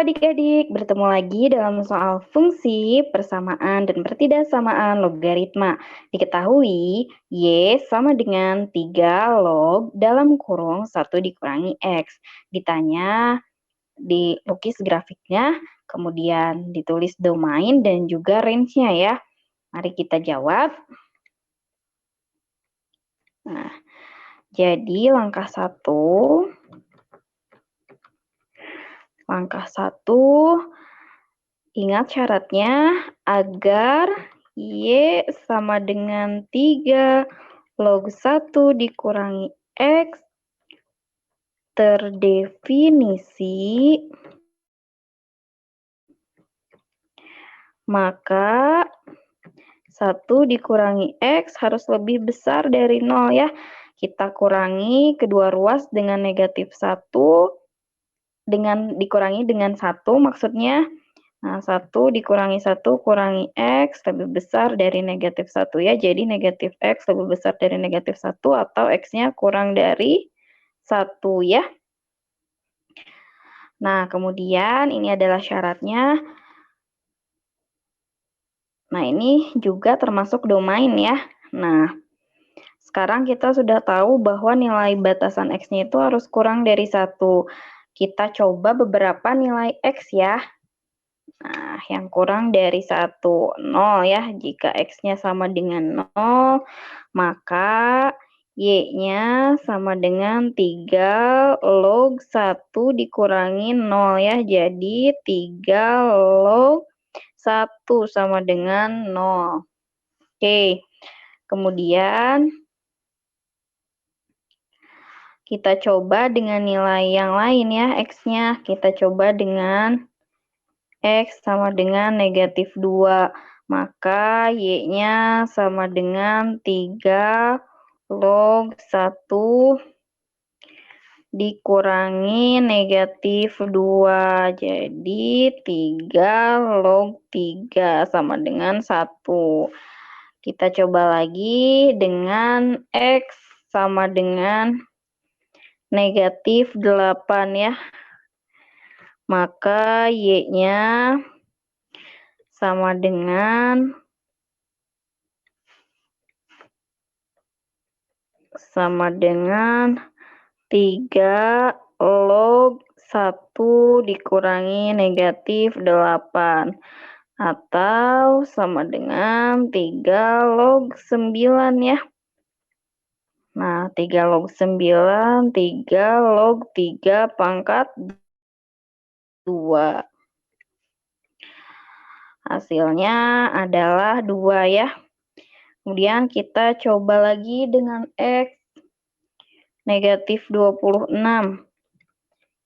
adik-adik, bertemu lagi dalam soal fungsi, persamaan, dan pertidaksamaan logaritma. Diketahui, Y sama dengan 3 log dalam kurung 1 dikurangi X. Ditanya, dilukis grafiknya, kemudian ditulis domain dan juga range-nya ya. Mari kita jawab. Nah, jadi langkah 1, ingat syaratnya agar Y sama dengan 3 log 1 dikurangi X terdefinisi, maka 1 dikurangi X harus lebih besar dari 0 ya. Kita kurangi kedua ruas dengan negatif 1, dikurangi dengan 1 maksudnya. Nah, 1 dikurangi 1 kurangi X lebih besar dari negatif 1 ya. Jadi negatif X lebih besar dari negatif 1 atau X-nya kurang dari 1 ya. Nah, kemudian ini adalah syaratnya. Nah, ini juga termasuk domain ya. Nah, sekarang kita sudah tahu bahwa nilai batasan X-nya itu harus kurang dari 1. Kita coba beberapa nilai X ya. Nah, yang kurang dari 1, 0 ya. Jika X-nya sama dengan 0, maka Y-nya sama dengan 3 log 1 dikurangi 0 ya. Jadi 3 log 1 sama dengan 0. Oke, kemudian kita coba dengan nilai yang lain ya, X-nya. Kita coba dengan X sama dengan negatif 2. Maka Y-nya sama dengan 3 log 1 dikurangi negatif 2. Jadi 3 log 3 sama dengan 1. Kita coba lagi dengan X sama dengan negatif 8 ya. Maka Y-nya sama dengan 3 log 1 dikurangi negatif 8. Atau sama dengan 3 log 9 ya. Nah, 3 log 9, 3 log 3 pangkat 2. Hasilnya adalah 2 ya. Kemudian kita coba lagi dengan X negatif 26.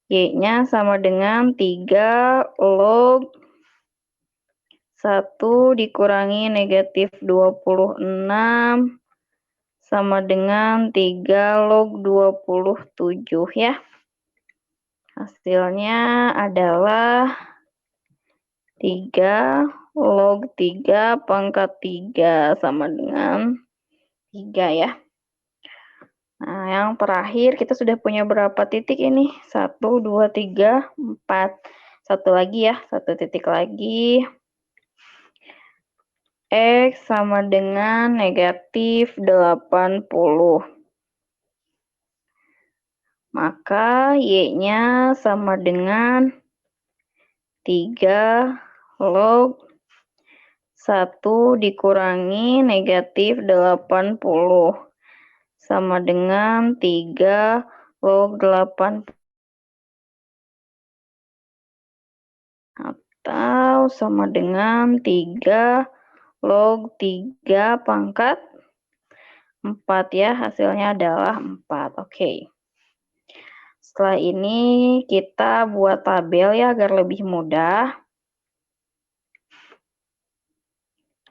Y-nya sama dengan 3 log 1 dikurangi negatif 26 sama dengan 3 log 27 ya. Hasilnya adalah 3 log 3 pangkat 3 sama dengan 3 ya. Nah, yang terakhir kita sudah punya berapa titik ini? 1, 2, 3, 4. Satu lagi ya, satu titik lagi. X sama dengan negatif 80. Maka Y-nya sama dengan 3 log 1 dikurangi negatif 80. Sama dengan 3 log 80. Atau sama dengan 3 log 3 pangkat 4 ya. Hasilnya adalah 4. Oke. Setelah ini kita buat tabel ya agar lebih mudah.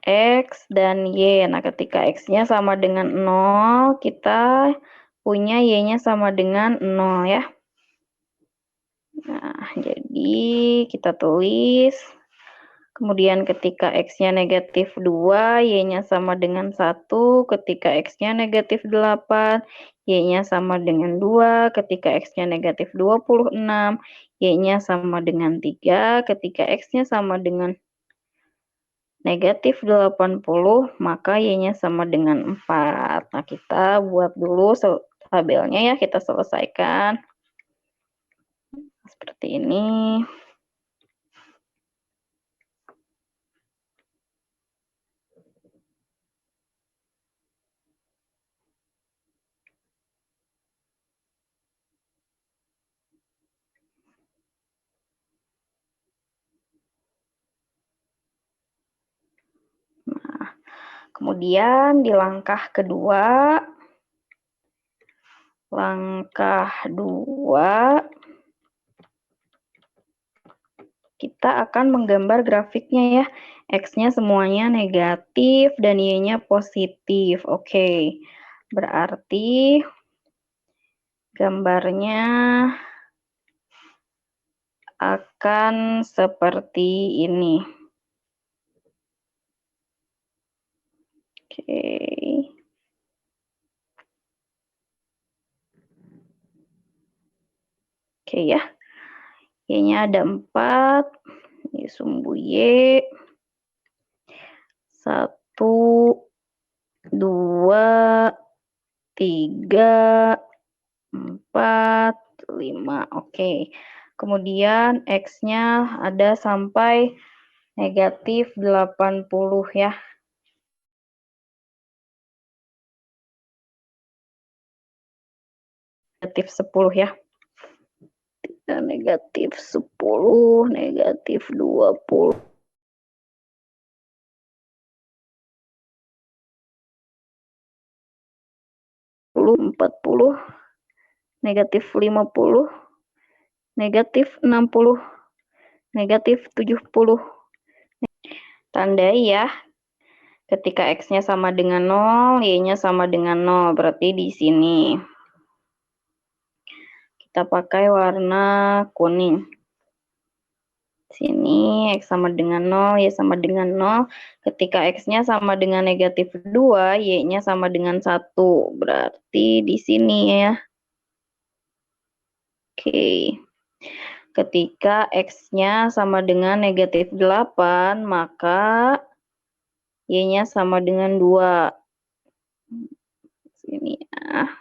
X dan Y. Nah, ketika X-nya sama dengan 0, kita punya Y-nya sama dengan 0 ya. Nah, jadi kita tulis. Kemudian ketika X-nya negatif 2, Y-nya sama dengan 1. Ketika X-nya negatif 8, Y-nya sama dengan 2 ketika X-nya negatif 26, Y-nya sama dengan 3 ketika X-nya sama dengan negatif 80, maka Y-nya sama dengan 4. Nah, kita buat dulu tabelnya ya, kita selesaikan. Seperti ini. Nah, kemudian di langkah kedua, kita akan menggambar grafiknya ya. X-nya semuanya negatif dan Y-nya positif. Oke, berarti gambarnya akan seperti ini. Oke. Oke ya. Y-nya ada 4. Ini sumbu Y. 1, 2, 3, 4, 5. Oke. Kemudian X-nya ada sampai negatif 80 ya. Negatif 10 ya. Negatif 10, negatif 20. 40, negatif 50, negatif 60, negatif 70. Tandai ya. Ketika X-nya sama dengan 0, Y-nya sama dengan 0. Berarti di sini. Kita pakai warna kuning. Sini X sama dengan 0, Y sama dengan 0. Ketika X-nya sama dengan negatif 2, Y-nya sama dengan 1. Berarti di sini ya. Oke. Ketika X-nya sama dengan negatif 8, maka Y-nya sama dengan 2. Sini ya.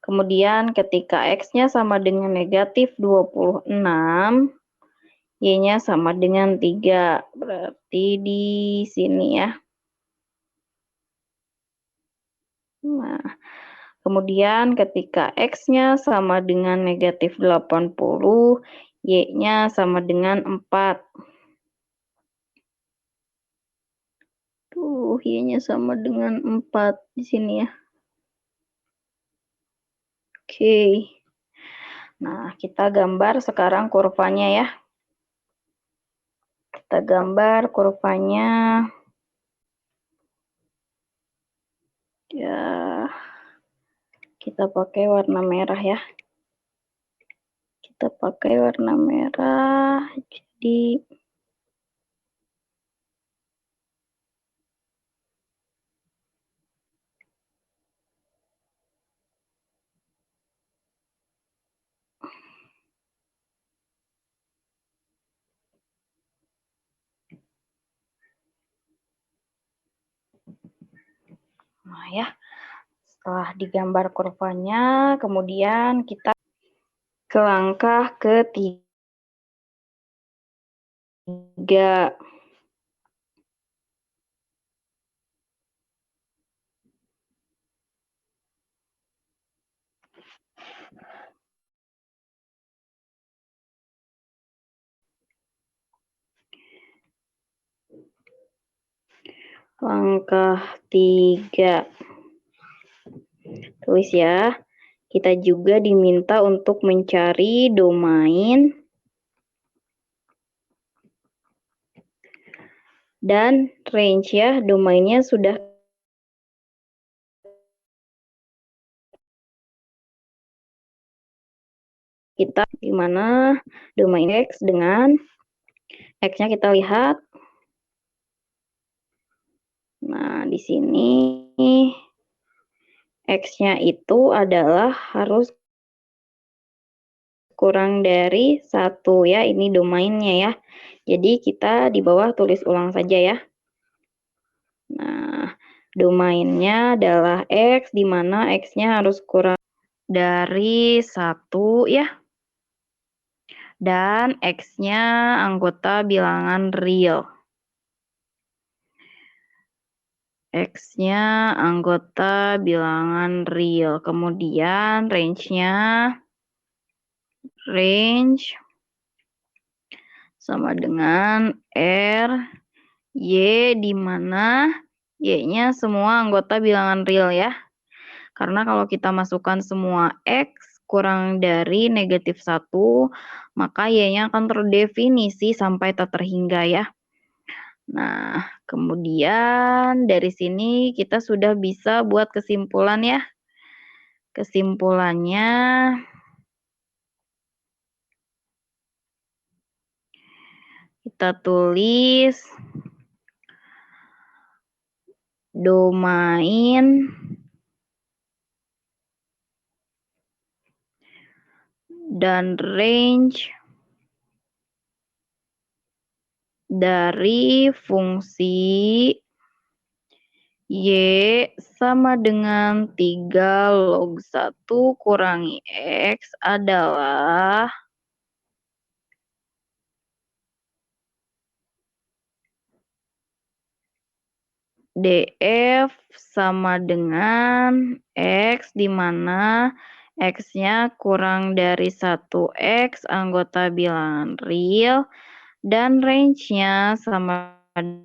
Kemudian ketika X-nya sama dengan negatif 26, Y-nya sama dengan 3. Berarti di sini ya. Nah, kemudian ketika X-nya sama dengan negatif 80, Y-nya sama dengan 4. Tuh, Y-nya sama dengan 4 di sini ya. Oke. Nah, kita gambar sekarang kurvanya ya. Kita gambar kurvanya. Ya, kita pakai warna merah ya. Kita pakai warna merah. Jadi nah ya, setelah digambar kurvanya, kemudian kita ke langkah ketiga. Langkah 3. Tulis ya. Kita juga diminta untuk mencari domain dan range ya. Domainnya sudah kita di mana domain X dengan X-nya kita lihat. Nah, di sini X-nya itu adalah harus kurang dari 1 ya, ini domainnya ya. Jadi kita di bawah tulis ulang saja ya. Nah, domainnya adalah X, di mana X-nya harus kurang dari 1 ya. Dan X-nya anggota bilangan real. X-nya anggota bilangan real. Kemudian range-nya range sama dengan R, Y, di mana Y-nya semua anggota bilangan real ya. Karena kalau kita masukkan semua X kurang dari -1, maka Y-nya akan terdefinisi sampai tak terhingga ya. Nah, kemudian dari sini kita sudah bisa buat kesimpulan ya. Kesimpulannya, kita tulis domain dan range dari fungsi Y sama dengan 3 log 1 kurangi X adalah DF sama dengan X, di mana X-nya kurang dari 1X anggota bilangan real, dan range-nya sama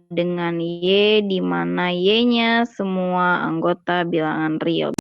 dengan Y, di mana Y-nya semua anggota bilangan real.